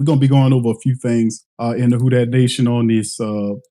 We're going to be going over a few things in the Who Dat Nation on this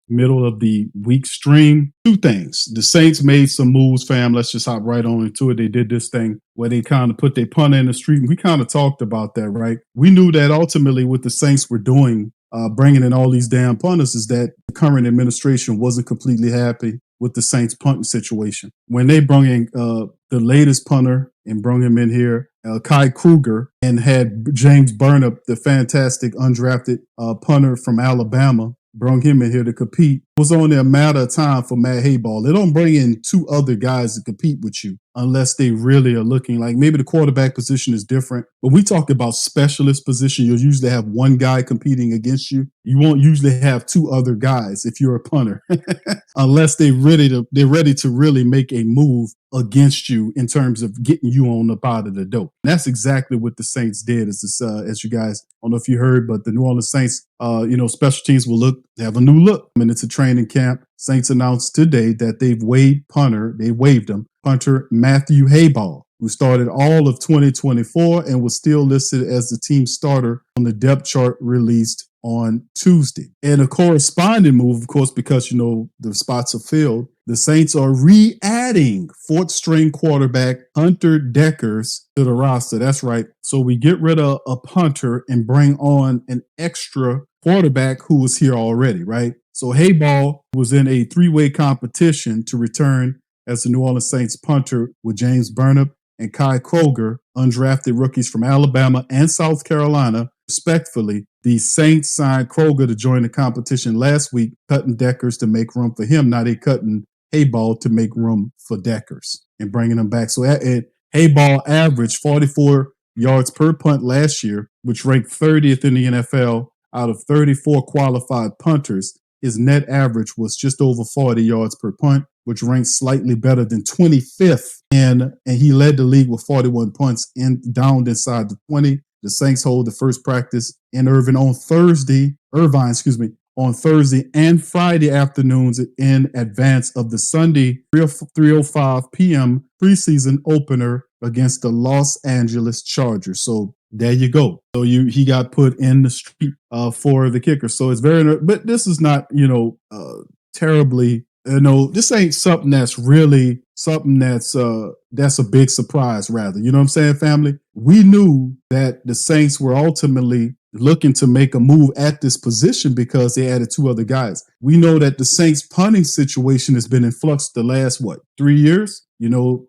middle of the week stream. Two things. The Saints made some moves, fam. Let's just hop right on into it. They did this thing where they kind of put their punter in the street. And we kind of talked about that, right? We knew that ultimately what the Saints were doing, bringing in all these damn punters, is that the current administration wasn't completely happy with the Saints punting situation. When they brought in the latest punter and brought him in here, Kai Kruger, and had James Burnip, the fantastic undrafted punter from Alabama, brought him in here to compete. It was only a matter of time for Matt Hayball. They don't bring in two other guys to compete with you unless they really are looking like maybe the quarterback position is different. But we talk about specialist position. You'll usually have one guy competing against you. You won't usually have two other guys if you're a punter, unless they're ready to really make a move against you in terms of getting you on up out of the dope. And that's exactly what the Saints did. As you guys, I don't know if you heard, but the New Orleans Saints, special teams will have a new look. I mean, it's a training camp. Saints announced today that they've waived punter Matthew Hayball, who started all of 2024 and was still listed as the team starter on the depth chart released on Tuesday. And a corresponding move, of course, because, the spots are filled, the Saints are re-adding fourth string quarterback Hunter Dekkers to the roster. That's right. So we get rid of a punter and bring on an extra quarterback who was here already, right? So Hayball was in a three-way competition to return as the New Orleans Saints punter with James Burnip and Kai Kruger, undrafted rookies from Alabama and South Carolina, respectively. The Saints signed Kruger to join the competition last week, cutting Dekkers to make room for him. Now they're cutting Hayball to make room for Dekkers and bringing him back. So Hayball averaged 44 yards per punt last year, which ranked 30th in the NFL out of 34 qualified punters. His net average was just over 40 yards per punt, which ranks slightly better than 25th. And he led the league with 41 punts downed inside the 20. The Saints hold the first practice in Irvine on Thursday and Friday afternoons in advance of the Sunday 3:05 p.m. preseason opener against the Los Angeles Chargers. So there you go. So he got put in the street for the kicker. So it's but this is not, terribly, this ain't something that's really something that's a big surprise, rather. You know what I'm saying, family? We knew that the Saints were ultimately looking to make a move at this position because they added two other guys. We know that the Saints punting situation has been in flux the last, 3 years? Hayball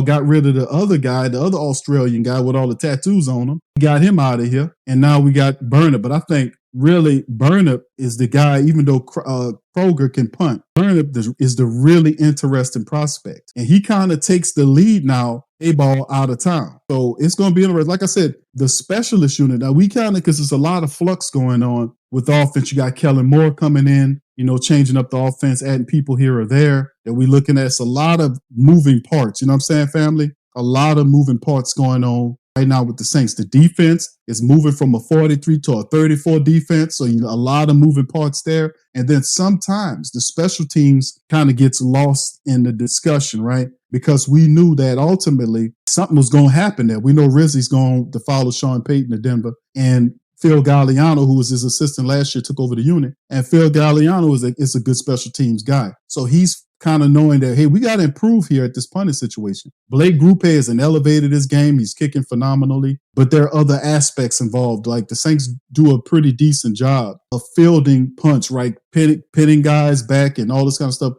got rid of the other guy, the other Australian guy with all the tattoos on him. He got him out of here. And now we got Burnip. But I think really Burnip is the guy, even though Kroger can punt. Burnip is the really interesting prospect. And he kind of takes the lead now, Hayball out of town. So it's going to be interesting. Like I said, the specialist unit, now because there's a lot of flux going on with offense. You got Kellen Moore coming in, changing up the offense, adding people here or there that we're looking at. It's a lot of moving parts. You know what I'm saying, family? A lot of moving parts going on right now with the Saints. The defense is moving from a 43 to a 34 defense. So, a lot of moving parts there. And then sometimes the special teams kind of gets lost in the discussion, right? Because we knew that ultimately something was going to happen there. We know Rizzi's going to follow Sean Payton to Denver, and Phil Galliano, who was his assistant last year, took over the unit. And Phil Galliano is a good special teams guy. So he's kind of knowing that, hey, we got to improve here at this punting situation. Blake Grupe hasn't elevated his game. He's kicking phenomenally. But there are other aspects involved. Like the Saints do a pretty decent job of fielding punts, right? Pitting guys back and all this kind of stuff.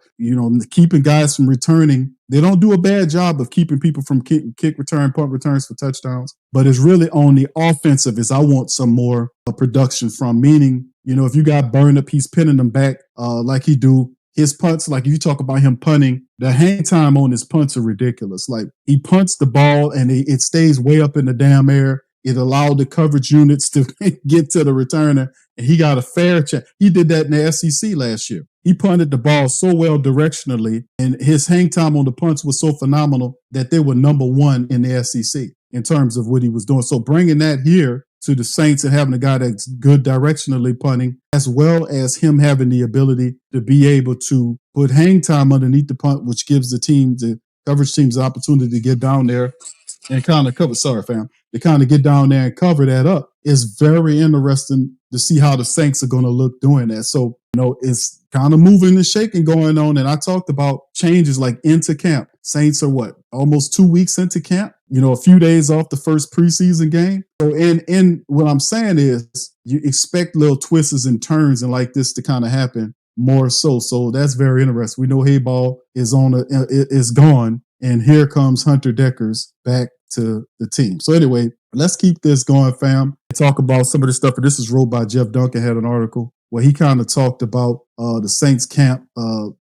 Keeping guys from returning. They don't do a bad job of keeping people from kick return, punt returns for touchdowns. But it's really on the offensive is I want some more production from. Meaning, if you got Burnip, he's pinning them back like he do. His punts, like if you talk about him punting, the hang time on his punts are ridiculous. Like he punts the ball and it stays way up in the damn air. It allowed the coverage units to get to the returner, and he got a fair chance. He did that in the SEC last year. He punted the ball so well directionally, and his hang time on the punts was so phenomenal that they were number one in the SEC in terms of what he was doing. So bringing that here to the Saints and having a guy that's good directionally punting, as well as him having the ability to be able to put hang time underneath the punt, which gives the coverage teams the opportunity to get down there and kind of cover. Sorry, fam. To kind of get down there and cover that up. It's very interesting to see how the Saints are going to look doing that. So, it's kind of moving and shaking going on. And I talked about changes like into camp. Saints are what? Almost 2 weeks into camp. A few days off the first preseason game. So, in what I'm saying is, you expect little twists and turns and like this to kind of happen more so. So that's very interesting. We know Hayball is gone, and here comes Hunter Deckers back to the team. So anyway, let's keep this going, fam. Talk about some of this stuff. And this is wrote by Jeff Duncan, had an article where he kind of talked about the Saints camp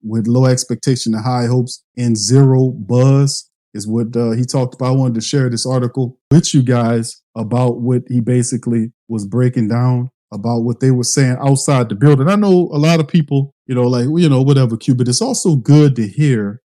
with low expectation and high hopes and zero buzz is what he talked about. I wanted to share this article with you guys about what he basically was breaking down about what they were saying outside the building. I know a lot of people, whatever, Q, but it's also good to hear,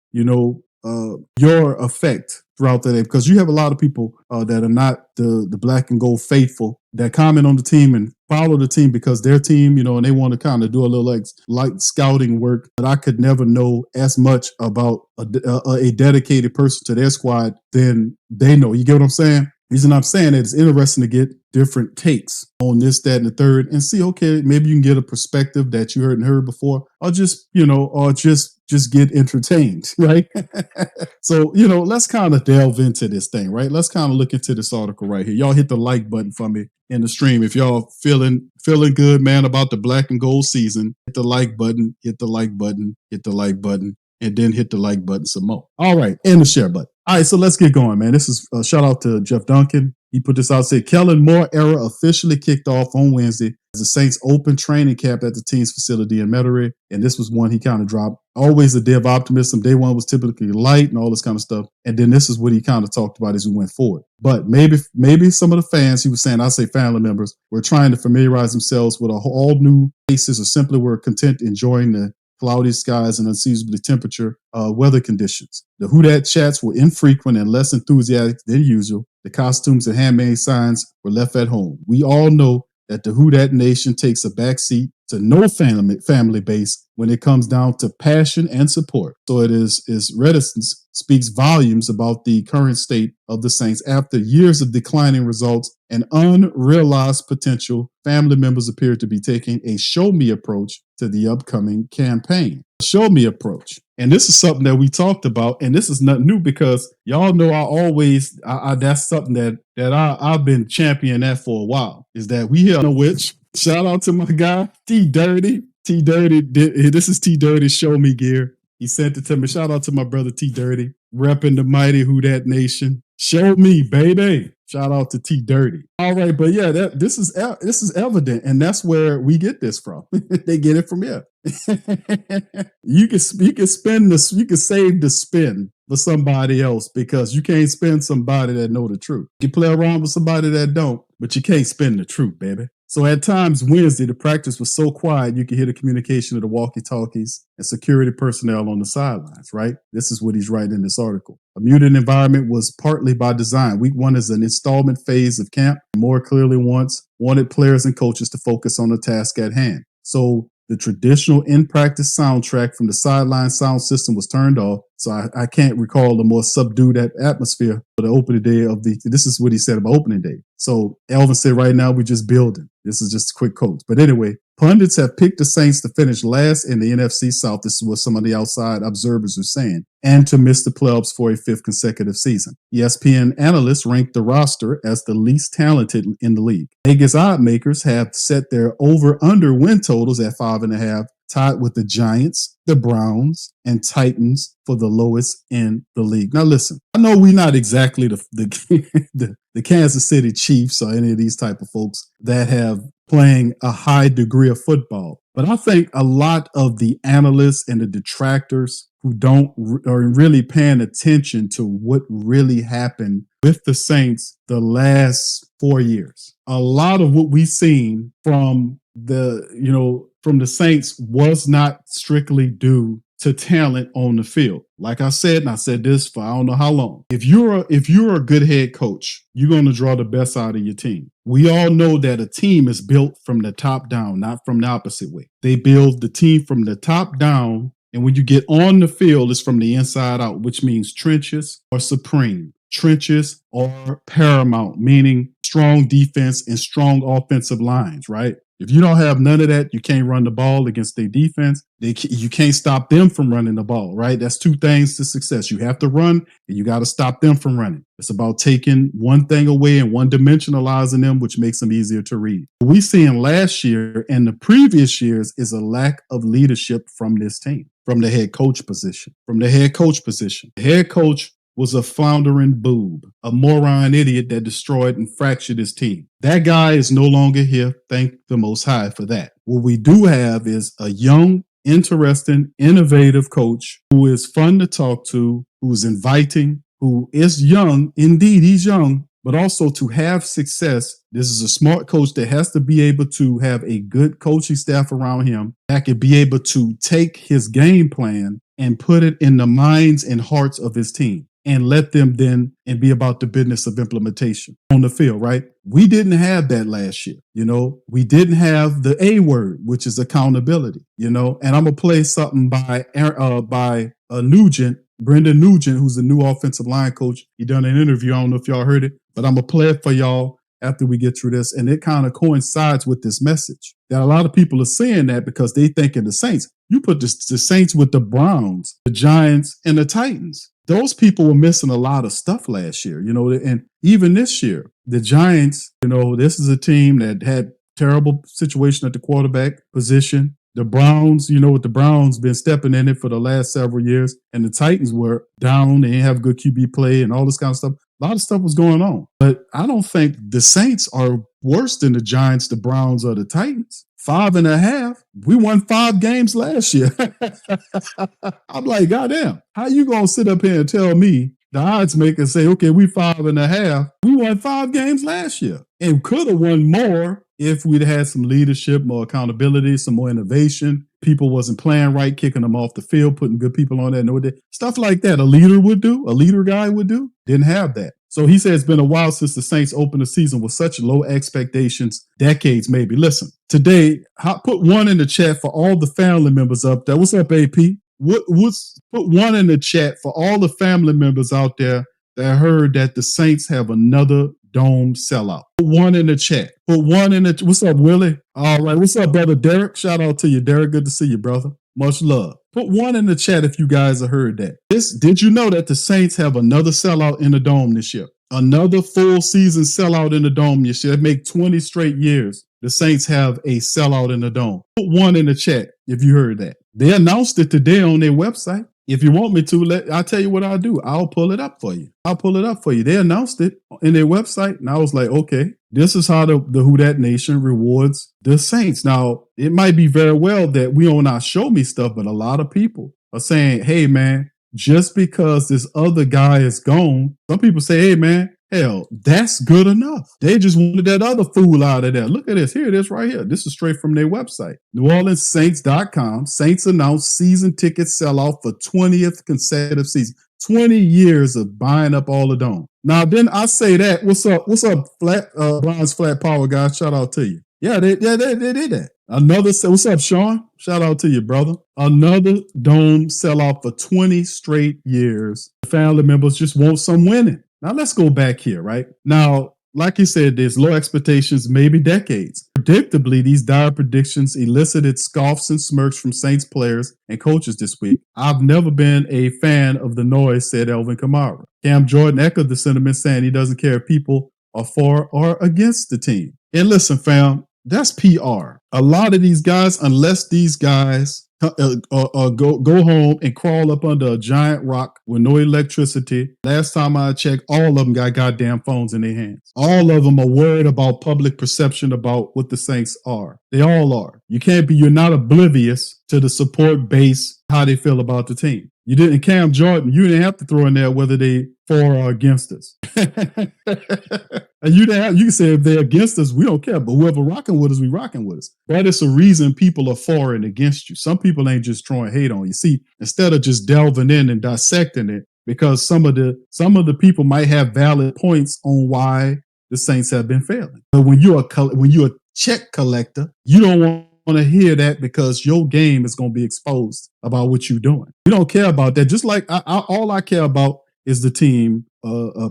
your effect throughout the day, because you have a lot of people that are not the black and gold faithful that comment on the team and follow the team because their team, and they want to kind of do a little like light scouting work. But I could never know as much about a dedicated person to their squad than they know. You get what I'm saying? The reason I'm saying that it's interesting to get different takes on this, that, and the third, and see, okay, maybe you can get a perspective that you heard before, or just, just get entertained, right? So, let's kind of delve into this thing, right? Let's kind of look into this article right here. Y'all hit the like button for me in the stream. If y'all feeling good, man, about the black and gold season, hit the like button, hit the like button, hit the like button, and then hit the like button some more. All right, and the share button. All right, so let's get going, man. This is a shout out to Jeff Duncan. He put this out, said, Kellen Moore era officially kicked off on Wednesday as the Saints open training camp at the team's facility in Metairie. And this was one he kind of dropped. Always a day of optimism. Day one was typically light and all this kind of stuff. And then this is what he kind of talked about as we went forward. But maybe some of the fans, he was saying, I say family members, were trying to familiarize themselves with all new faces or simply were content enjoying the cloudy skies and unseasonably temperature weather conditions. The Who Dat chats were infrequent and less enthusiastic than usual. The costumes and handmade signs were left at home. We all know that the Who Dat Nation takes a backseat to no family base when it comes down to passion and support. So is reticence speaks volumes about the current state of the Saints. After years of declining results and unrealized potential, family members appear to be taking a show me approach to the upcoming campaign. Show me approach. And this is something that we talked about, and this is nothing new because y'all know that's something that I've been championing that for a while, is that we hear which, shout out to my guy, T Dirty. T Dirty, this is T Dirty Show Me Gear. He sent it to me. Shout out to my brother T Dirty, repping the mighty Who Dat Nation. Show me, baby. Shout out to T Dirty. All right, but yeah, this is evident, and that's where we get this from. They get it from here. You can save the spin for somebody else because you can't spin somebody that know the truth. You can play around with somebody that don't, but you can't spin the truth, baby. So at times Wednesday, the practice was so quiet you could hear the communication of the walkie-talkies and security personnel on the sidelines, right? This is what he's writing in this article. A muted environment was partly by design. Week one is an installment phase of camp. More clearly wanted players and coaches to focus on the task at hand. So the traditional in-practice soundtrack from the sideline sound system was turned off. So I can't recall the more subdued atmosphere for the opening day this is what he said about opening day. So Elvin said, right now we're just building. This is just a quick quote. But anyway, pundits have picked the Saints to finish last in the NFC South. This is what some of the outside observers are saying, and to miss the playoffs for a fifth consecutive season. ESPN analysts ranked the roster as the least talented in the league. Vegas odd makers have set their over-under win totals at 5.5, tied with the Giants, the Browns, and Titans for the lowest in the league. Now, listen, I know we're not exactly the Kansas City Chiefs or any of these type of folks that have playing a high degree of football, but I think a lot of the analysts and the detractors who are really paying attention to what really happened with the Saints the last 4 years. A lot of what we've seen from the Saints was not strictly due to talent on the field. Like I said, and I said this for I don't know how long. If you're a good head coach, you're going to draw the best out of your team. We all know that a team is built from the top down, not from the opposite way. They build the team from the top down, and when you get on the field, it's from the inside out, which means trenches or supreme. trenches are paramount, meaning strong defense and strong offensive lines, right? If you don't have none of that, you can't run the ball against their defense. You can't stop them from running the ball, right? That's two things to success. You have to run and you got to stop them from running. It's about taking one thing away and one dimensionalizing them, which makes them easier to read. What we seen last year and the previous years is a lack of leadership from this team, from the head coach position, The head coach was a floundering boob, a moron idiot that destroyed and fractured his team. That guy is no longer here. Thank the Most High for that. What we do have is a young, interesting, innovative coach who is fun to talk to, who is inviting, who is young. Indeed, he's young, but also to have success. This is a smart coach that has to be able to have a good coaching staff around him that could be able to take his game plan and put it in the minds and hearts of his team and let them then and be about the business of implementation on the field, right? We didn't have that last year. We didn't have the A word, which is accountability, and I'm going to play something by Nugent, Brendan Nugent, who's the new offensive line coach. He done an interview. I don't know if y'all heard it, but I'm going to play it for y'all after we get through this. And it kind of coincides with this message that a lot of people are saying that because they think of the Saints. You put the Saints with the Browns, the Giants, and the Titans. Those people were missing a lot of stuff last year, and even this year, the Giants, this is a team that had terrible situation at the quarterback position. The Browns, with the Browns been stepping in it for the last several years, and the Titans were down. They didn't have good QB play and all this kind of stuff. A lot of stuff was going on, but I don't think the Saints are worse than the Giants, the Browns, or the Titans. 5.5. We won 5 games last year. I'm like, goddamn, how you gonna sit up here and tell me the odds maker say, okay, we 5.5. We won 5 games last year and could have won more if we'd had some leadership, more accountability, some more innovation. People wasn't playing right, kicking them off the field, putting good people on there. Stuff like that a leader would do, a leader guy would do. Didn't have that. So he said it's been a while since the Saints opened the season with such low expectations, decades maybe. Listen, today, put 1 in the chat for all the family members up there. What's up, AP? Put 1 in the chat for all the family members out there that heard that the Saints have another dome sellout. Put 1 in the chat. Put 1 in the. What's up, Willie? All right. What's up, brother Derek? Shout out to you, Derek. Good to see you, brother. Much love. Put 1 in the chat if you guys have heard that. Did you know that the Saints have another sellout in the dome this year? Another full season sellout in the dome this year. It make 20 straight years the Saints have a sellout in the dome. Put 1 in the chat if you heard that. They announced it today on their website. If you want me to, I'll tell you what I'll do. I'll pull it up for you. They announced it in their website, and I was like, okay, this is how the Who Dat Nation rewards the Saints. Now, it might be very well that we on our show me stuff, but a lot of people are saying, hey, man, just because this other guy is gone, some people say, hey, man, hell, that's good enough. They just wanted that other fool out of there. Look at this. Here it is right here. This is straight from their website. NewOrleansSaints.com. Saints announced season ticket sellout for 20th consecutive season. 20 years of buying up all the dome. Now, then I say that. What's up, Brian's Flat Power guys? Shout out to you. Yeah, they did that. What's up, Sean? Shout out to you, brother. Another dome sellout for 20 straight years. The family members just want some winning. Now, let's go back here, right? Now, like you said, there's low expectations, maybe decades. Predictably, these dire predictions elicited scoffs and smirks from Saints players and coaches this week. I've never been a fan of the noise, said Elvin Kamara. Cam Jordan echoed the sentiment, saying he doesn't care if people are for or against the team. And listen, fam, that's PR. A lot of these guys, unless these guys go home and crawl up under a giant rock with no electricity. Last time I checked, all of them got goddamn phones in their hands. All of them are worried about public perception about what the Saints are. They all are. You're not oblivious to the support base, how they feel about the team. You didn't, Cam Jordan, you didn't have to throw in there whether they for or against us. And you can say if they're against us, we don't care. But whoever rocking with us, we rocking with us. That is the reason people are for and against you. Some people ain't just throwing hate on you. See, instead of just delving in and dissecting it, because some of the people might have valid points on why the Saints have been failing. But when you're a check collector, you don't want to hear that because your game is going to be exposed about what you're doing. You don't care about that. Just like all I care about is the team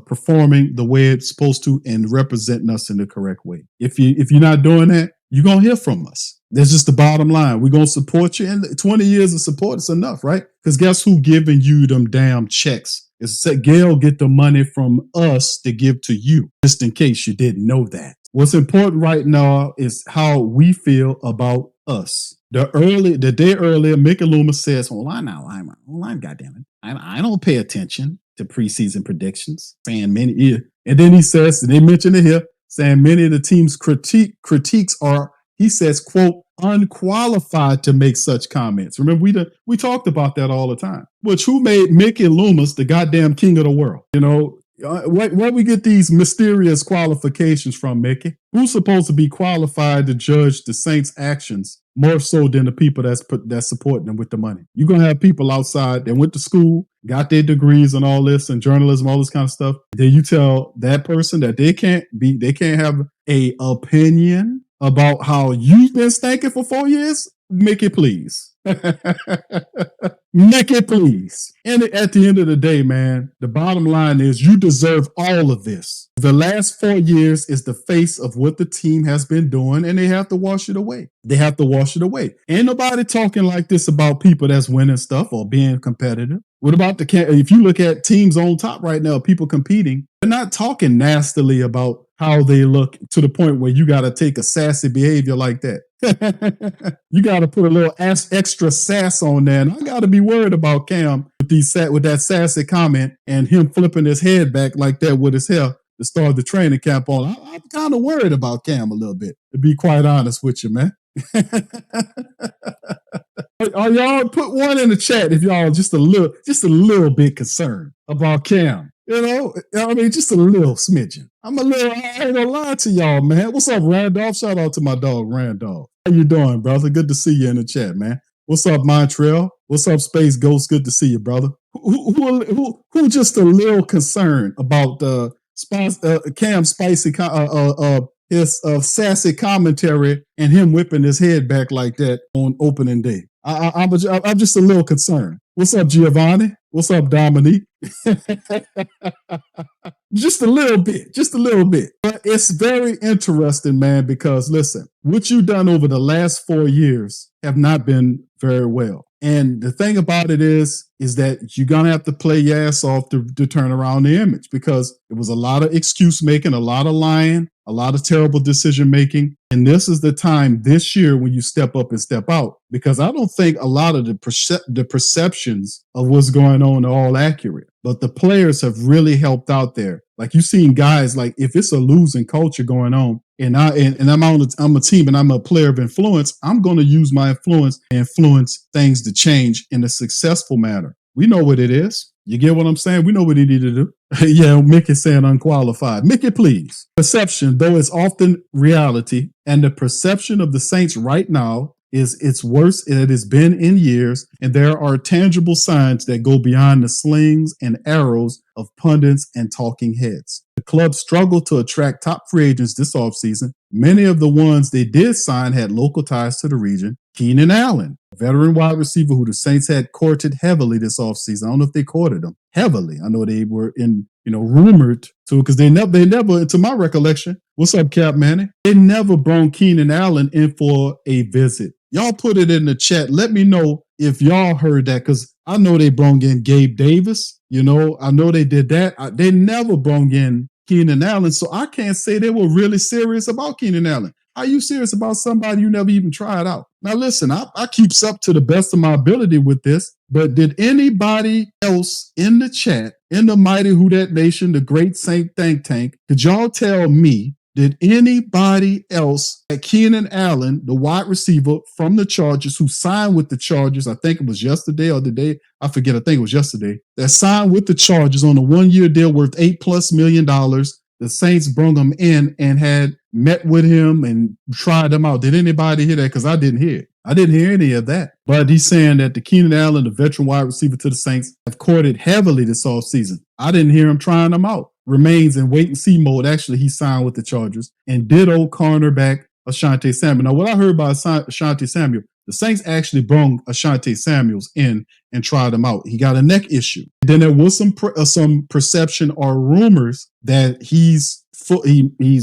performing the way it's supposed to and representing us in the correct way. If you're not doing that, you're gonna hear from us. That's just the bottom line. We're gonna support you, and 20 years of support is enough, right? Because guess who giving you them damn checks? It's Gail get the money from us to give to you, just in case you didn't know that. What's important right now is how we feel about us. The day earlier, Mickey Loomis says, "Hold on now, hold on, goddammit. I don't pay attention to preseason predictions." Saying many, and then he says, and they mention it here, saying many of the team's critiques are, he says, quote, unqualified to make such comments. Remember, we talked about that all the time. Which who made Mickey Loomis the goddamn king of the world? You know, where we get these mysterious qualifications from, Mickey? Who's supposed to be qualified to judge the Saints' actions more so than the people that's supporting them with the money? You're gonna have people outside that went to school, got their degrees and all this, and journalism, all this kind of stuff. Then you tell that person that they can't have a opinion about how you've been stinking for 4 years? Make it please. Make it please. And at the end of the day, man, the bottom line is you deserve all of this. The last 4 years is the face of what the team has been doing, and they have to wash it away. They have to wash it away. Ain't nobody talking like this about people that's winning stuff or being competitive. What about if you look at teams on top right now, people competing, they're not talking nastily about how they look to the point where you got to take a sassy behavior like that. You got to put a little extra sass on there. And I got to be worried about Cam with that sassy comment and him flipping his head back like that with his hair to start the training camp on. I'm kind of worried about Cam a little bit, to be quite honest with you, man. Y'all put one in the chat if y'all just a little bit concerned about Cam. You know, I mean, just a little smidgen. I ain't gonna lie to y'all, man. What's up, Randolph? Shout out to my dog, Randolph. How you doing, brother? Good to see you in the chat, man. What's up, Montreal? What's up, Space Ghost? Good to see you, brother. Who just a little concerned about Cam's spicy, his sassy commentary and him whipping his head back like that on opening day? I'm just a little concerned. What's up, Giovanni? What's up, Dominique? Just a little bit. But it's very interesting, man, because listen, what you've done over the last 4 years have not been very well. And the thing about it is that you're going to have to play your ass off to turn around the image, because it was a lot of excuse making, a lot of lying, a lot of terrible decision making. And this is the time this year when you step up and step out, because I don't think a lot of the perceptions of what's going on are all accurate. But the players have really helped out there. Like you've seen guys, like if it's a losing culture going on, and I'm a team and I'm a player of influence, I'm going to use my influence and influence things to change in a successful manner. We know what it is. You get what I'm saying? We know what he needed to do. Yeah, Mickey saying unqualified. Mickey, please. Perception, though it's often reality, and the perception of the Saints right now is it's worse than it has been in years, and there are tangible signs that go beyond the slings and arrows of pundits and talking heads. The club struggled to attract top free agents this offseason. Many of the ones they did sign had local ties to the region. Keenan Allen, a veteran wide receiver who the Saints had courted heavily this offseason. I don't know if they courted him heavily. I know they were rumored to, because they never, to my recollection, what's up, Cap Manning? They never brought Keenan Allen in for a visit. Y'all put it in the chat. Let me know if y'all heard that, because I know they brought in Gabe Davis. I know they did that. They never brought in Keenan Allen, so I can't say they were really serious about Keenan Allen. Are you serious about somebody you never even tried out? Now, listen, I keeps up to the best of my ability with this, but did anybody else in the chat, in the mighty Who Dat Nation, the great Saint think tank, could y'all tell me, did anybody else at Keenan Allen, the wide receiver from the Chargers, who signed with the Chargers, I think it was yesterday or the day, I forget, I think it was yesterday, that signed with the Chargers on a 1-year deal worth $8+ million. The Saints brought him in and had met with him and tried him out. Did anybody hear that? Because I didn't hear it. I didn't hear any of that. But he's saying that the Keenan Allen, the veteran wide receiver to the Saints, have courted heavily this offseason. I didn't hear him trying them out. Remains in wait-and-see mode. Actually, he signed with the Chargers. And ditto cornerback Asante Samuel. Now, what I heard about Asante Samuel, The Saints actually brung Ashanti Samuels in and tried him out. He got a neck issue. Then there was some perception or rumors that he's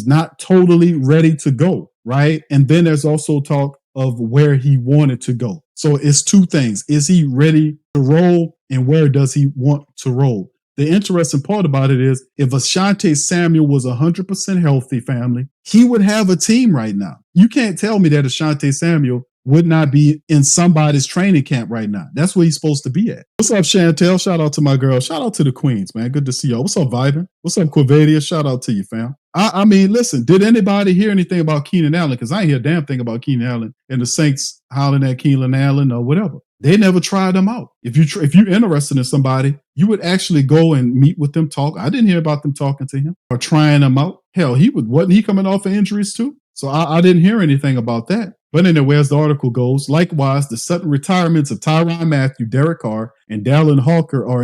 not totally ready to go, right? And then there's also talk of where he wanted to go. So it's two things. Is he ready to roll, and where does he want to roll? The interesting part about it is if Ashanti Samuel was 100% healthy, family, he would have a team right now. You can't tell me that Ashanti Samuel would not be in somebody's training camp right now. That's where he's supposed to be at. What's up, Chantel? Shout out to my girl. Shout out to the Queens, man. Good to see y'all. What's up, Vibin? What's up, Corvadia? Shout out to you, fam. I mean, listen, did anybody hear anything about Keenan Allen? Because I ain't hear a damn thing about Keenan Allen and the Saints hollering at Keenan Allen or whatever. They never tried them out. If you're interested in somebody, you would actually go and meet with them, talk. I didn't hear about them talking to him or trying him out. Hell, wasn't he coming off of injuries too? So I didn't hear anything about that. But anyway, as the article goes, likewise, the sudden retirements of Tyrann Mathieu, Derek Carr, and Dallin Hawker are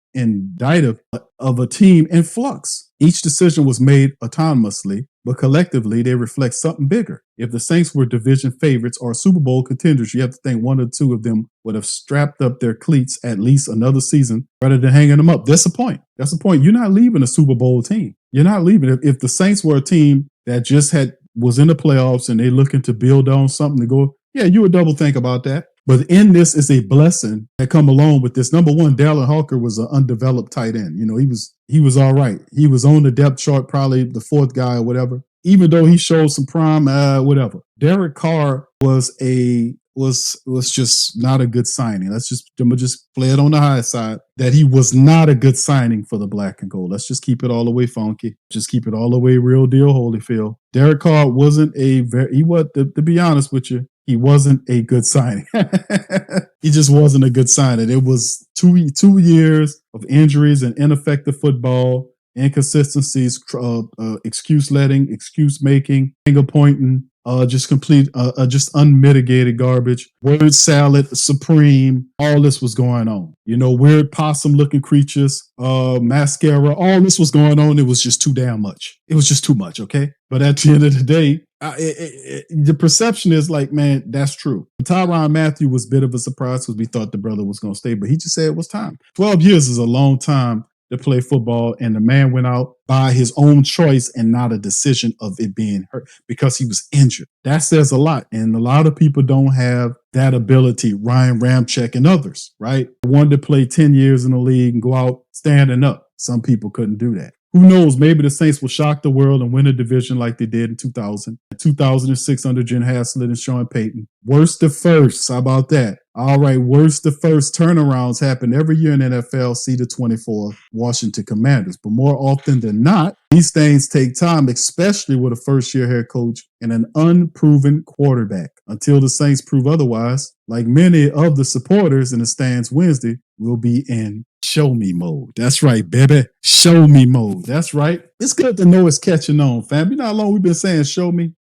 indicative of a team in flux. Each decision was made autonomously, but collectively they reflect something bigger. If the Saints were division favorites or Super Bowl contenders, you have to think one or two of them would have strapped up their cleats at least another season rather than hanging them up. That's the point. That's the point. You're not leaving a Super Bowl team. You're not leaving. If the Saints were a team that just was in the playoffs and they're looking to build on something to go, yeah, you would double think about that. But in this is a blessing that come along with this. Number one, Dallin Hawker was an undeveloped tight end. You know, he was all right. He was on the depth chart, probably the fourth guy or whatever. Even though he showed some prime, whatever. Derek Carr was just not a good signing. I'm gonna just play it on the high side that he was not a good signing for the black and gold. Let's just keep it all the way funky. Just keep it all the way real deal, Holyfield. Derek Carr wasn't to be honest with you, he wasn't a good signing. He just wasn't a good signing. It was 2 years of injuries and ineffective football, inconsistencies, excuse letting, excuse making, finger pointing, just unmitigated garbage. Word salad, supreme. All this was going on. You know, weird possum looking creatures, mascara. All this was going on. It was just too damn much. It was just too much. Okay. But at the end of the day, the perception is like, man, that's true. Tyrann Mathieu was a bit of a surprise because we thought the brother was going to stay, but he just said it was time. 12 years is a long time to play football, and the man went out by his own choice and not a decision of it being hurt because he was injured. That says a lot, and a lot of people don't have that ability. Ryan Ramczyk and others, right? Wanted to play 10 years in the league and go out standing up. Some people couldn't do that. Who knows? Maybe the Saints will shock the world and win a division like they did in 2000. 2006 under Jen Haslett and Sean Payton. Worst to first. How about that? All right, worst to first turnarounds happen every year in NFL. See the 24 Washington Commanders. But more often than not, these things take time, especially with a first-year head coach and an unproven quarterback. Until the Saints prove otherwise, like many of the supporters in the stands Wednesday, will be in show me mode. That's right, baby. Show me mode. That's right. It's good to know it's catching on, fam. You know how long we've been saying show me?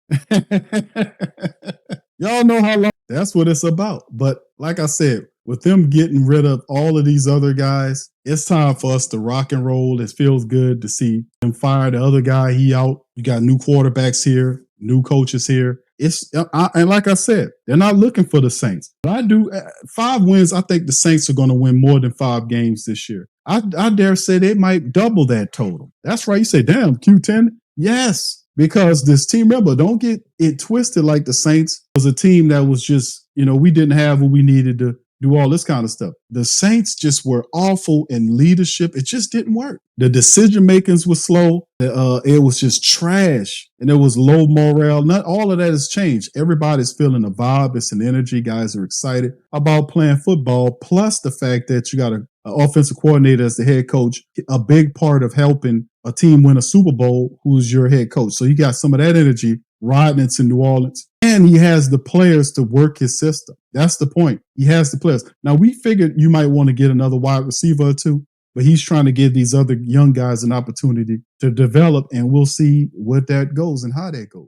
Y'all know how long. That's what it's about. But like I said, with them getting rid of all of these other guys, it's time for us to rock and roll. It feels good to see them fire the other guy. He out. You got new quarterbacks here, new coaches here. And like I said, they're not looking for the Saints. But I do 5 wins. I think the Saints are going to win more than 5 games this year. I dare say they might double that total. That's right. You say, damn, Q10. Yes, because this team, remember, don't get it twisted like the Saints was a team that was just, we didn't have what we needed to do all this kind of stuff. The Saints just were awful in leadership. It just didn't work. The decision makings was slow. It was just trash, and it was low morale. Not all of that has changed. Everybody's feeling the vibe. It's an energy. Guys are excited about playing football. Plus the fact that you got an offensive coordinator as the head coach, a big part of helping a team win a Super Bowl, who's your head coach. So you got some of that energy riding into New Orleans. And he has the players to work his system. That's the point. He has the players. Now, we figured you might want to get another wide receiver or two, but he's trying to give these other young guys an opportunity to develop, and we'll see what that goes and how that goes.